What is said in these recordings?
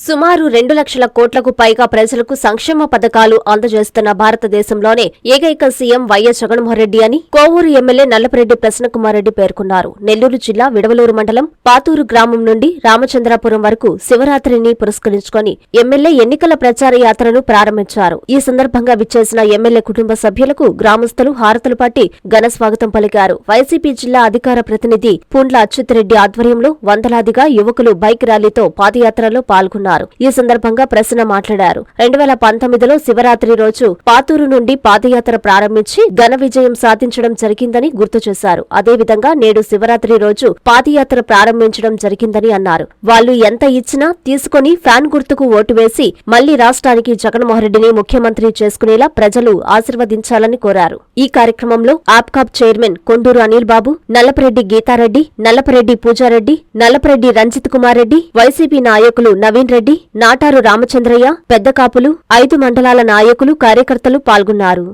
సుమారు 2 లక్షల కోట్లకు పైగా ప్రజలకు సంక్షేమ పథకాలు అందజేస్తున్న భారతదేశంలోనే ఏకైక సీఎం వైఎస్ జగన్మోహన్రెడ్డి అని కోవూరు ఎమ్మెల్యే నల్లపరెడ్డి ప్రసన్నకుమార్ రెడ్డి పేర్కొన్నారు. నెల్లూరు జిల్లా విడవలూరు మండలం పాతూరు గ్రామం నుండి రామచంద్రాపురం వరకు శివరాత్రిని పురస్కరించుకొని ఎమ్మెల్యే ఎన్నికల ప్రచార యాత్రను ప్రారంభించారు. ఈ సందర్భంగా విచ్చేసిన ఎమ్మెల్యే కుటుంబ సభ్యులకు గ్రామస్తులు హారతులు పట్టి ఘన స్వాగతం పలికారు. వైసీపీ జిల్లా అధికార ప్రతినిధి పుండ్ల అచ్యుతరెడ్డి ఆధ్వర్యంలో వందలాదిగా యువకులు బైక్ ర్యాలీతో పాదయాత్రలో పాల్గొన్నారు. ఈ సందర్భంగా ప్రసన్న మాట్లాడారు. 2019లో శివరాత్రి రోజు పాతూరు నుండి పాదయాత్ర ప్రారంభించి ఘన విజయం సాధించడం జరిగిందని గుర్తు చేశారు. అదేవిధంగా నేడు శివరాత్రి రోజు పాదయాత్ర ప్రారంభించడం జరిగిందని అన్నారు. వాళ్లు ఎంత ఇచ్చినా తీసుకుని ఫ్యాన్ గుర్తుకు ఓటు వేసి మళ్లీ రాష్ట్రానికి జగన్మోహన్రెడ్డిని ముఖ్యమంత్రి చేసుకునేలా ప్రజలు ఆశీర్వదించాలని కోరారు. ఈ కార్యక్రమంలో ఆప్కాబ్ చైర్మన్ కొండూరు అనిల్ బాబు, నల్లపరెడ్డి గీతారెడ్డి, నల్లపరెడ్డి పూజారెడ్డి, నల్లపరెడ్డి రంజిత్ కుమార్ రెడ్డి, వైసీపీ నాయకులు నవీన్ రెడ్డి, నాటారు రామచంద్రయ్య, పెద్ద కాపులు, 5 మండలాల నాయకులు, కార్యకర్తలు పాల్గొన్నారు.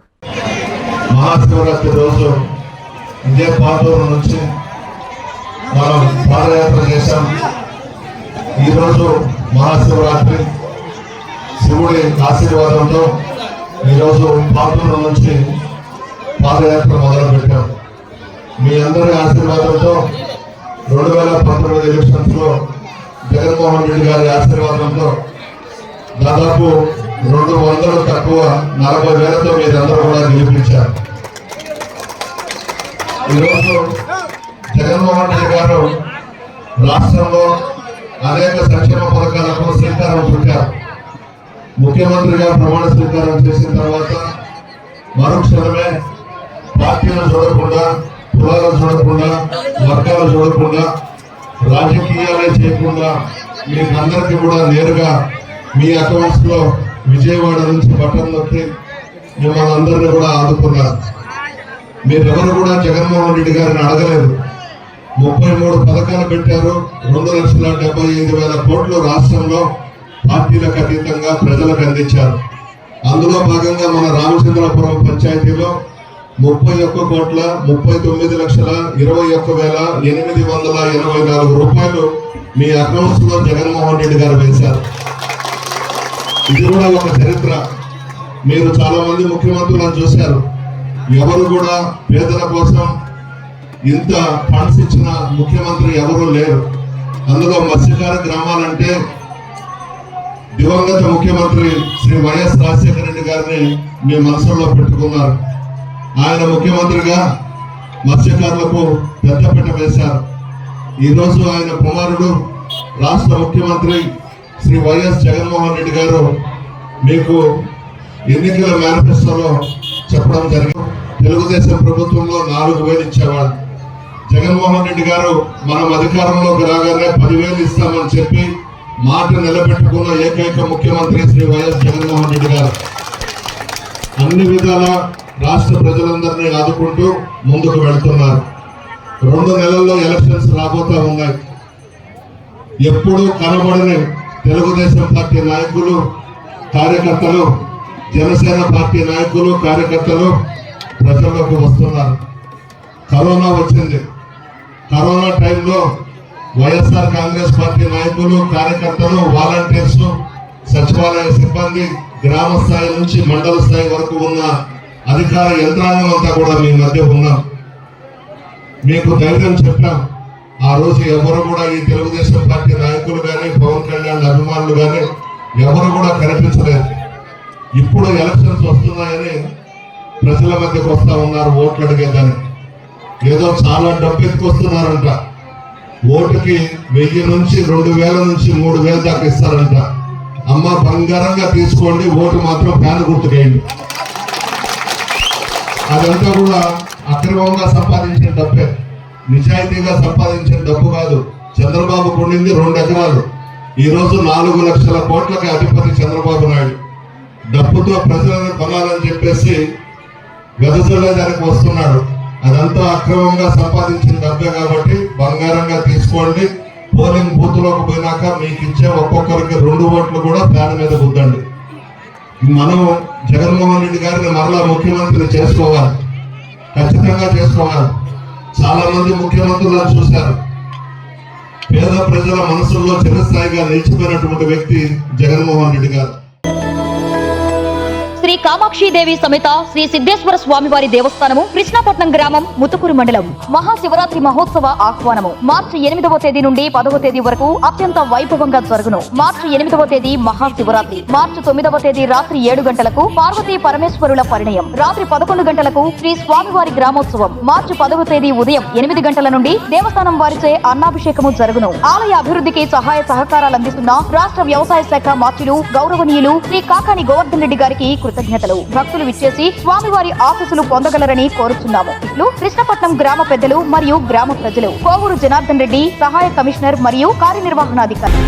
మహాశివరాత్రి రోజు ఇదే పాతూరు నుంచి మనం పాదయాత్ర చేశాం. ఈరోజు మహాశివరాత్రి శివుడి ఆశీర్వాదంతో ఈరోజు పాతూరు నుంచి పాదయాత్ర మొదలుపెట్టాం. మీ అందరి ఆశీర్వాదంతో 2019 ఎలక్షన్స్ లో జగన్మోహన్ రెడ్డి గారి ఆశీర్వాదంతో దాదాపు 200 తక్కువ 40,000తో మీరందరూ కూడా గెలిపించారు. ఈరోజు జగన్మోహన్ రెడ్డి గారు రాష్ట్రంలో అనేక సంక్షేమ పథకాలకు శ్రీకారం చుట్టారు. ముఖ్యమంత్రిగా ప్రమాణ స్వీకారం చేసిన తర్వాత మరుక్షణమే పార్టీలు చూడకుండా, కులాలు చూడకుండా, వర్గాలు చూడకుండా, రాజకీయాలే చేయకుండా మీకందరికీ కూడా నేరుగా మీ అకౌంట్స్ లో విజయవాడ నుంచి బటన్ నొక్కి మిమ్మల్ని అందరినీ కూడా ఆదుకున్నారు. మీరెవరు కూడా జగన్మోహన్ రెడ్డి గారిని అడగలేదు. 33 పథకాలు పెట్టారు. 2,75,000 కోట్లు రాష్ట్రంలో పార్టీలకు అతీతంగా ప్రజలకు అందించారు. అందులో భాగంగా మన రామచంద్రాపురం పంచాయతీలో 31,39,21,884 రూపాయలు మీ అకౌంట్స్ లో జగన్మోహన్ రెడ్డి గారు వేశారు. ఇది కూడా ఒక చరిత్ర. మీరు చాలా మంది ముఖ్యమంత్రులను చూశారు. ఎవరు కూడా పేదల కోసం ఇంత ఫండ్స్ ఇచ్చిన ముఖ్యమంత్రి ఎవరు లేరు. అందులో మత్స్యకార గ్రామాలంటే దివంగత ముఖ్యమంత్రి శ్రీ వైఎస్ రాజశేఖర రెడ్డి గారిని మీ మనసులో పెట్టుకున్నారు. ఆయన ముఖ్యమంత్రిగా మత్స్యకారులకు పెద్దపీట వేశారు. ఈరోజు ఆయన కుమారుడు రాష్ట్ర ముఖ్యమంత్రి శ్రీ వైఎస్ జగన్మోహన్ రెడ్డి గారు మీకు ఎన్నికల మేనిఫెస్టోలో చెప్పడం జరిగింది. తెలుగుదేశం ప్రభుత్వంలో 4,000 ఇచ్చేవాడు. జగన్మోహన్ రెడ్డి గారు మనం అధికారంలోకి రాగానే 10,000 ఇస్తామని చెప్పి మాట నిలబెట్టుకున్న ఏకైక ముఖ్యమంత్రి శ్రీ వైఎస్ జగన్మోహన్ రెడ్డి గారు అన్ని విధాల రాష్ట్ర ప్రజలందరినీ ఆదుకుంటూ ముందుకు వెళ్తున్నారు. 2 నెలల్లో ఎలక్షన్స్ రాబోతా ఉన్నాయి. ఎప్పుడూ కనబడని తెలుగుదేశం పార్టీ నాయకులు, కార్యకర్తలు, జనసేన పార్టీ నాయకులు, కార్యకర్తలు ప్రజల్లోకి వస్తున్నారు. కరోనా వచ్చింది. కరోనా టైంలో వైఎస్ఆర్ కాంగ్రెస్ పార్టీ నాయకులు, కార్యకర్తలు, వాలంటీర్స్, సచివాలయ సిబ్బంది, గ్రామ స్థాయి నుంచి మండల స్థాయి వరకు ఉన్న అధికార యంత్రాంగం అంతా కూడా మీ మధ్య ఉన్నాం. మీకు ధైర్యం చెప్పాం. ఆ రోజు ఎవరు కూడా ఈ తెలుగుదేశం పార్టీ నాయకులు కానీ, పవన్ కళ్యాణ్ అభిమానులు కానీ ఎవరు కూడా కనిపించలేదు. ఇప్పుడు ఎలక్షన్స్ వస్తున్నాయని ప్రజల మధ్యకు వస్తా ఉన్నారు ఓట్లు అడిగేదాన్ని. ఏదో చాలా డబ్బు ఎత్తుకొస్తున్నారంట. ఓటుకి 1000 నుంచి 2,000 నుంచి 3,000 దాకా ఇస్తారంట. అమ్మ బంగారంగా తీసుకోండి, ఓటు మాత్రం ఫ్యాన్ గుర్తుకేయండి. అదంతా కూడా అక్రమంగా సంపాదించిన డబ్బే, నిజాయితీగా సంపాదించిన డబ్బు కాదు. చంద్రబాబు కొండింది 2 ఎకరాలు. ఈరోజు 4 లక్షల కోట్లకి అధిపతి చంద్రబాబు నాయుడు. డబ్బుతో ప్రజలను కొనాలని చెప్పేసి వెదజల్లేదానికి వస్తున్నాడు. అదంతా అక్రమంగా సంపాదించిన డబ్బే కాబట్టి బంగారంగా తీసుకోండి. పోలింగ్ బూత్ లోకి పోయినాక మీకు ఇచ్చే ఒక్కొక్కరికి 2 ఓట్లు కూడా ఫ్యాన్ మీద గుద్దండి. మనం జగన్మోహన్ రెడ్డి గారిని మరలా ముఖ్యమంత్రి చేసుకోవాలి, ఖచ్చితంగా చేసుకోవాలి. చాలా మంది ముఖ్యమంత్రులను చూశారు. పేద ప్రజల మనసుల్లో చిరస్థాయిగా నిలిచిపోయినటువంటి వ్యక్తి జగన్మోహన్ రెడ్డి గారు. శ్రీ కామాక్షిదేవి సమేత శ్రీ సిద్ధేశ్వర స్వామివారి దేవస్థానము కృష్ణాపట్నం గ్రామం ముతుకూరు మండలం మహాశివరాత్రి మహోత్సవ ఆహ్వానము మార్చి 8వ తేదీ నుండి 10వ తేదీ వరకు అత్యంత వైభవంగా జరుగును. మార్చి 8వ తేదీ మహాశివరాత్రి, మార్చి 9వ తేదీ రాత్రి 7 గంటలకు పార్వతీ పరమేశ్వరుల పరిణయం, రాత్రి 11 గంటలకు శ్రీ స్వామివారి గ్రామోత్సవం, మార్చి 10వ తేదీ ఉదయం 8 గంటల నుండి దేవస్థానం వారిచే అన్నాభిషేకము జరుగును. ఆలయ అభివృద్ధికి సహాయ సహకారాలు అందిస్తున్న రాష్ట్ర వ్యవసాయ శాఖ మార్చులు గౌరవనీయులు శ్రీ కాకాని గోవర్ధన్ రెడ్డి గారికి కృతజ్ఞతలు. భక్తులు విచ్చేసి స్వామివారి ఆశీస్సులు పొందగలరని కోరుచున్నాము. ఇట్లు కృష్ణపట్నం గ్రామ పెద్దలు మరియు గ్రామ ప్రజలు. కోవూరు జనార్దన్ రెడ్డి, సహాయ కమిషనర్ మరియు కార్యనిర్వహణాధికారి.